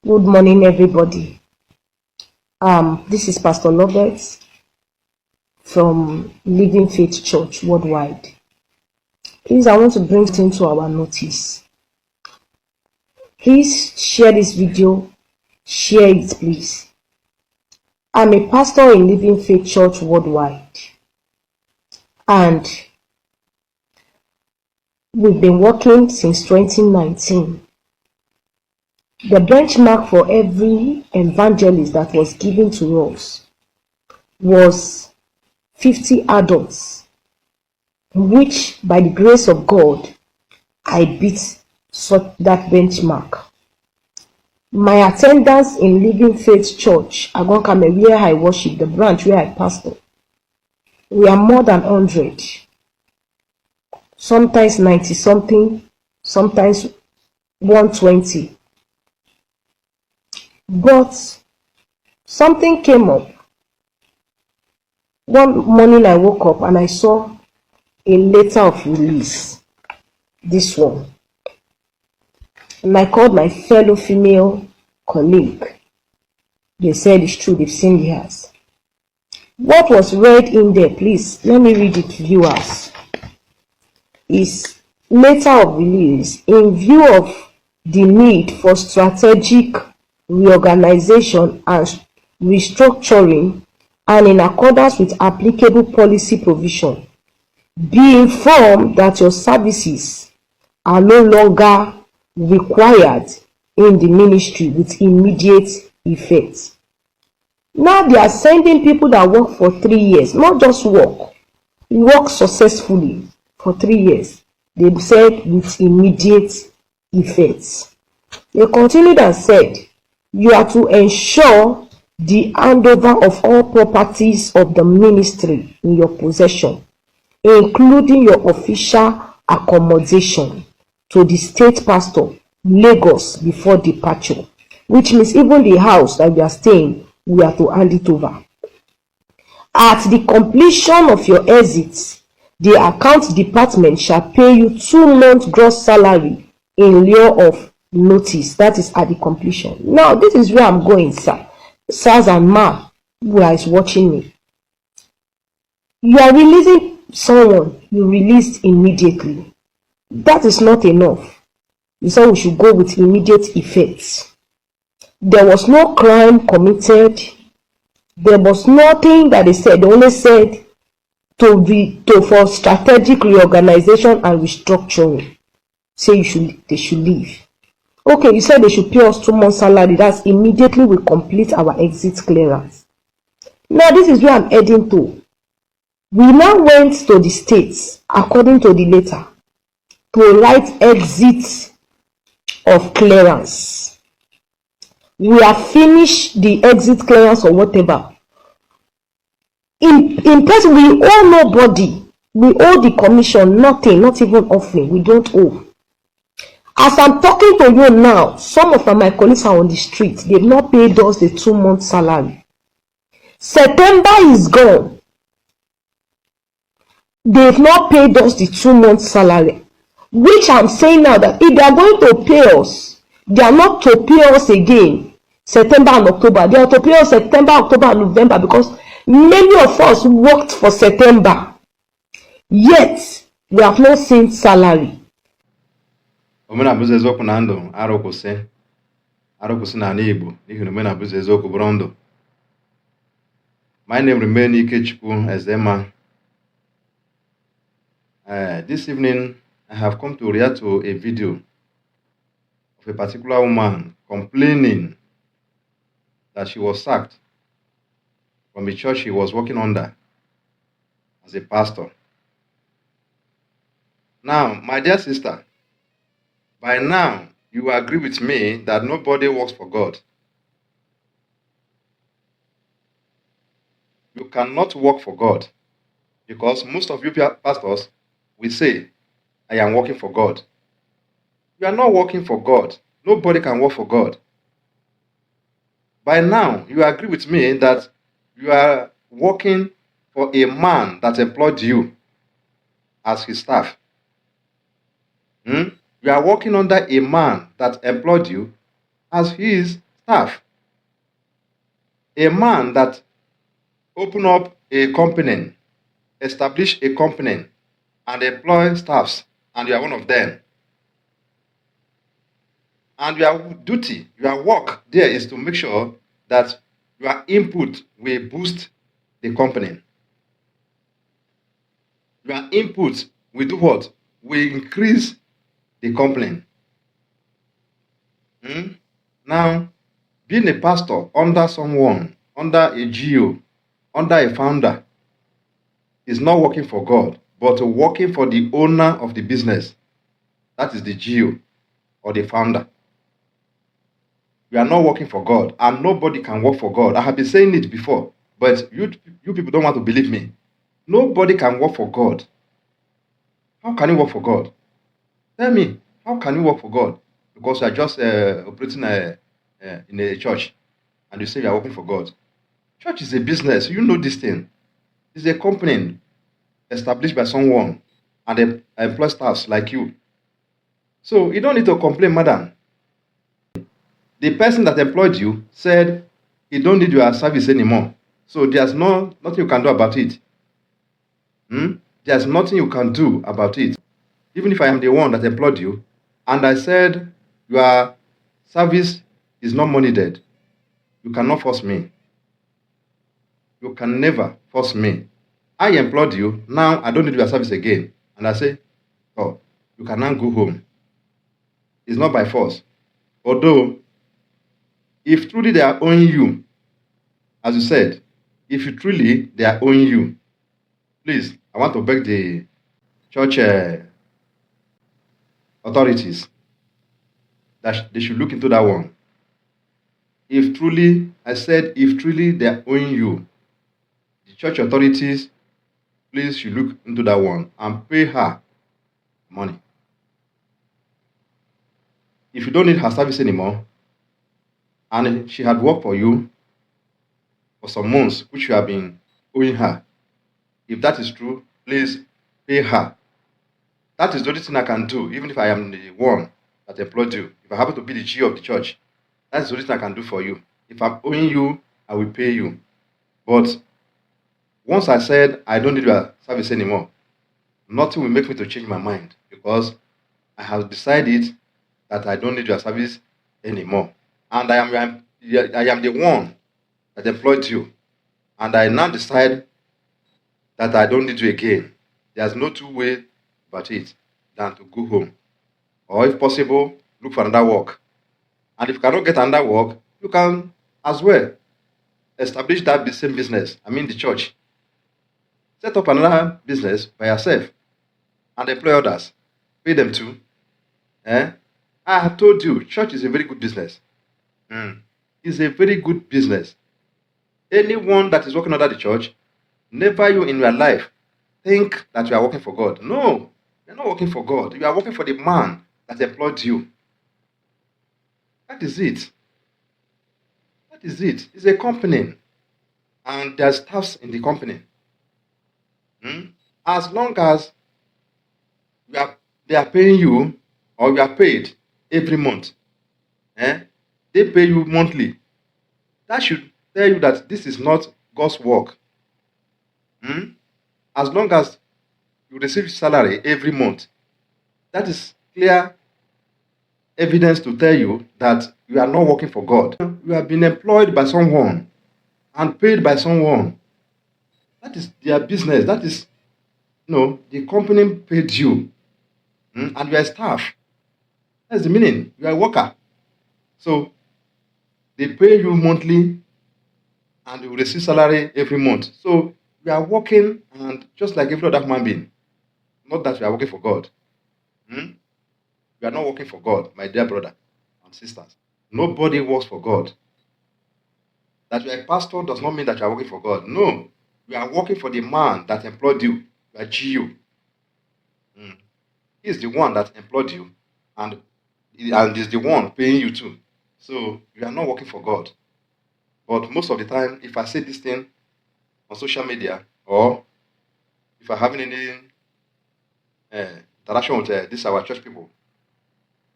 Good morning, everybody. This is Pastor Robert from Living Faith Church Worldwide. Please, I want to bring it into our notice. Please share this video. Share it, please. I'm a pastor in Living Faith Church Worldwide, and we've been working since 2019. The benchmark for every evangelist that was given to us was 50 adults, which by the grace of God, I beat that benchmark. My attendance in Living Faith Church, Agonkame, where I worship, the branch where I pastor, we are more than 100, sometimes 90 something, sometimes 120. But something came up. One morning I woke up and I saw a letter of release, this one. And I called my fellow female colleague. They said it's true, they've seen theirs. What was read in there, please, let me read it to viewers. Is letter of release in view of the need for strategic reorganization and restructuring, and in accordance with applicable policy provision, be informed that your services are no longer required in the ministry with immediate effect. Now they are sending people that work for 3 years, not just work successfully for 3 years. They said with immediate effect. They continued and said, you are to ensure the handover of all properties of the ministry in your possession, including your official accommodation, to the state pastor, Lagos, before departure, which means even the house that we are staying, we are to hand it over. At the completion of your exit, the account department shall pay you 2 months gross salary in lieu of notice. That is at the completion. Now, this is where I'm going, sir. Sirs and ma, who is watching me. You are releasing someone you released immediately. That is not enough. You said we should go with immediate effects. There was no crime committed. There was nothing that they said. They only said for strategic reorganization and restructuring. Say they should leave. Okay, you said they should pay us 2 months salary. That's immediately we complete our exit clearance. Now this is where I'm heading to. We now went to the states, according to the letter, to write exit of clearance. We have finished the exit clearance or whatever. In person, we owe nobody. We owe the commission nothing, not even offering. We don't owe. As I'm talking to you now, some of my colleagues are on the street. They've not paid us the 2 months salary. September is gone. They've not paid us the 2 months salary. Which I'm saying now that if they are going to pay us, they are not to pay us again September and October. They are to pay us September, October, and November, because many of us worked for September. Yet, we have not seen salary. Omenabụzi eziokwu na ndụ arụkwụsị n'ala Igbo n'ihi na omenabụzi eziokwu bụrụ ndụ. My name remains Ikechukwu Ezema. This evening I have come to react to a video of a particular woman complaining that she was sacked from the church she was working under as a pastor. Now, my dear sister, by now, you agree with me that nobody works for God. You cannot work for God, because most of you pastors will say, I am working for God. You are not working for God. Nobody can work for God. By now, you agree with me that you are working for a man that employed you as his staff. You are working under a man that employed you as his staff. A man that open up a company, establish a company, and employ staffs, and you are one of them. And your duty, your work there is to make sure that your input will boost the company. Your input will do what? Will increase the company. Now, being a pastor under someone, under a GO, under a founder, is not working for God, but working for the owner of the business. That is the GO or the founder. You are not working for God, and nobody can work for God. I have been saying it before, but you people don't want to believe me. Nobody can work for God. How can you work for God? Tell me, how can you work for God? Because you are just operating in a church, and you say you are working for God. Church is a business. You know this thing. It's a company established by someone, and they employ staffs like you. So you don't need to complain, madam. The person that employed you said he don't need your service anymore. So there's nothing you can do about it. There's nothing you can do about it. Even if I am the one that employed you, and I said your service is not money dead, you cannot force me. You can never force me. I employed you, now I don't need your service again. And I say, oh, you can now go home. It's not by force. Although, if truly they are owing you, as you said, if you truly they are owing you, please, I want to beg the church authorities that they should look into that one. If truly, I said, if truly they are owing you, the church authorities, please should look into that one and pay her money. If you don't need her service anymore, and she had worked for you for some months, which you have been owing her, if that is true, please pay her. That is the only thing I can do, even if I am the one that employed you. If I happen to be the GO of the church, that's the only thing I can do for you. If I'm owing you, I will pay you. But once I said I don't need your service anymore, nothing will make me to change my mind, because I have decided that I don't need your service anymore. And I am the one that employed you. And I now decide that I don't need you again. There's no two way about it than to go home. Or if possible, look for another work. And if you cannot get another work, you can as well establish that same business, the church. Set up another business by yourself and employ others. Pay them too. I have told you, church is a very good business. It's a very good business. Anyone that is working under the church, never you in your life think that you are working for God. No, you're not working for God. You are working for the man that employed you. That is it. That is it. It's a company. And there's staffs in the company. As long as they are paying you, or you are paid every month, they pay you monthly. That should tell you that this is not God's work. As long as you receive salary every month, that is clear evidence to tell you that you are not working for God. You have been employed by someone and paid by someone. That is their business. That is, the company paid you. And you are a staff. That's the meaning. You are a worker. So, they pay you monthly and you receive salary every month. So, you are working, and just like every other human being. Not that you are working for God. You are not working for God, my dear brother and sisters. Nobody works for God. That you are a pastor does not mean that you are working for God. No. You are working for the man that employed you. You are GO. He is the one that employed you, and is the one paying you too. So you are not working for God. But most of the time, if I say this thing on social media, or if I having any interaction with this our church people,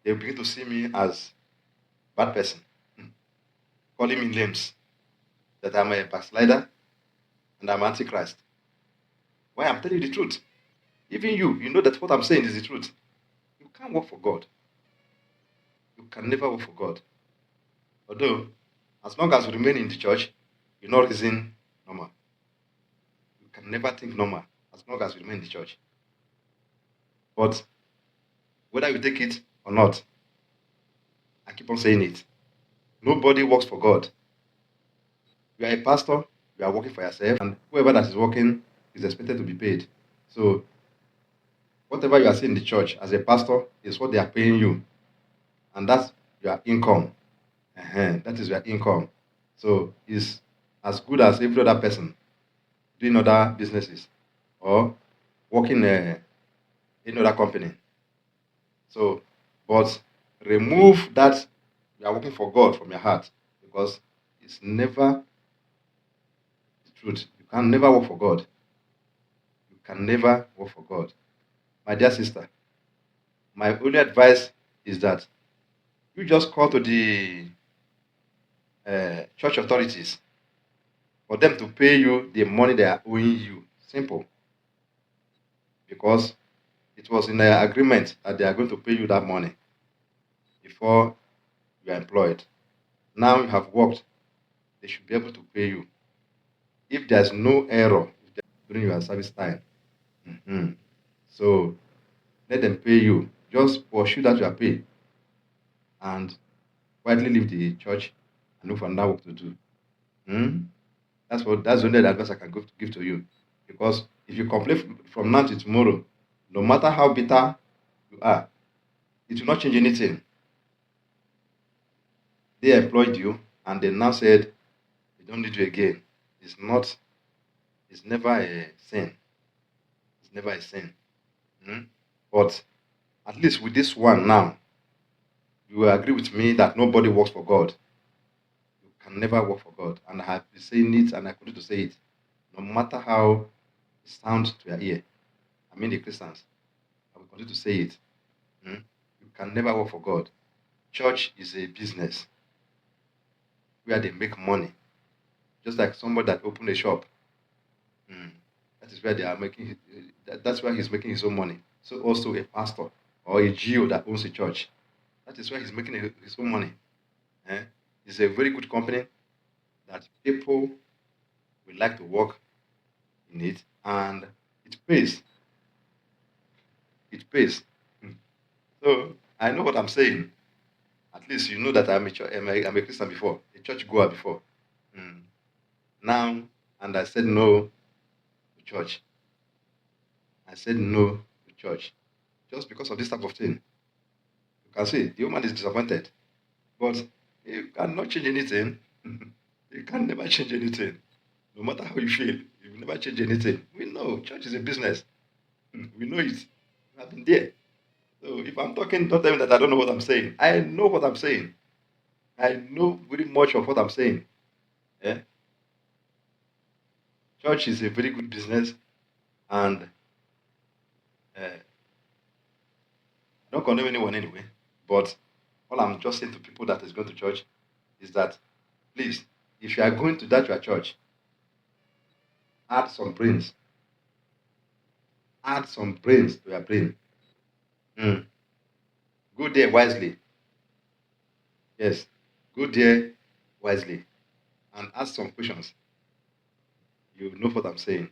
they begin to see me as bad person. calling me names that I'm a backslider and I'm antichrist. Why? I'm telling you the truth. Even you know that what I'm saying is the truth. You can't work for God. You can never work for God. Although, as long as you remain in the church, you not reason normal. You can never think normal as long as you remain in the church. But whether you take it or not, I keep on saying it. Nobody works for God. You are a pastor, you are working for yourself, and whoever that is working is expected to be paid. So, whatever you are seeing in the church as a pastor is what they are paying you, and that's your income. That is your income. So, it's as good as every other person doing other businesses or working in other company. So, but remove that you are working for God from your heart, because it's never the truth. You can never work for God. You can never work for God. My dear sister, my only advice is that you just call to the church authorities for them to pay you the money they are owing you. Simple. Because it was in their agreement that they are going to pay you that money before you are employed. Now you have worked, they should be able to pay you. If there's no error during your service time, so let them pay you. Just pursue that your pay and quietly leave the church and look for another work to do. That's the only advice I can give to you. Because if you complain from now to tomorrow, no matter how bitter you are, it will not change anything. They employed you and they now said they don't need you again. It's never a sin. It's never a sin. But at least with this one now, you will agree with me that nobody works for God. You can never work for God. And I have been saying it and I continue to say it. No matter how it sounds to your ear. I mean the Christians. I will continue to say it. You can never work for God. Church is a business where they make money. Just like somebody that opened a shop. That is where they are making. That's where he's making his own money. So also a pastor or a GO that owns a church. That is where he's making his own money. It's a very good company that people will like to work in it, and it pays. It pays. So I know what I'm saying. At least you know that I'm a Christian before, a church goer before. Now, and I said no to church. I said no to church just because of this type of thing. You can see the woman is disappointed, but you cannot change anything. You can never change anything. No matter how you feel, you will never change anything. We know church is a business. We know it. We have been there. So if I'm talking, don't tell me that I don't know what I'm saying. I know what I'm saying. I know very much of what I'm saying. Yeah? Church is a very good business, and I don't condemn anyone anyway. But all I'm just saying to people that is going to church is that, please, if you are going to that your church, add some brains. Add some brains to your brain. Go there wisely. Yes, go there wisely and ask some questions. You know what I'm saying.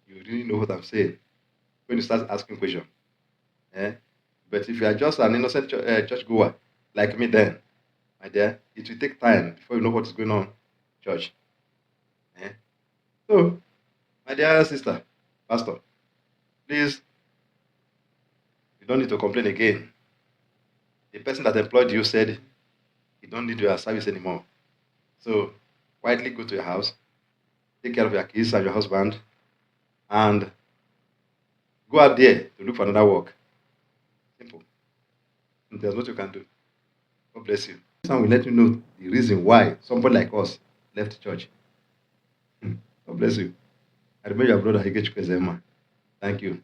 You really know what I'm saying when you start asking questions. But if you are just an innocent church goer like me, then, my dear, it will take time before you know what is going on, church. So, my dear sister, pastor, please, you don't need to complain again. The person that employed you said he don't need your service anymore. So, quietly go to your house, take care of your kids and your husband, and go out there to look for another work. Simple. And there's what you can do. God bless you. This time will let you know the reason why somebody like us left church. God bless you. I remember your brother Higechukwu Ezema. Thank you.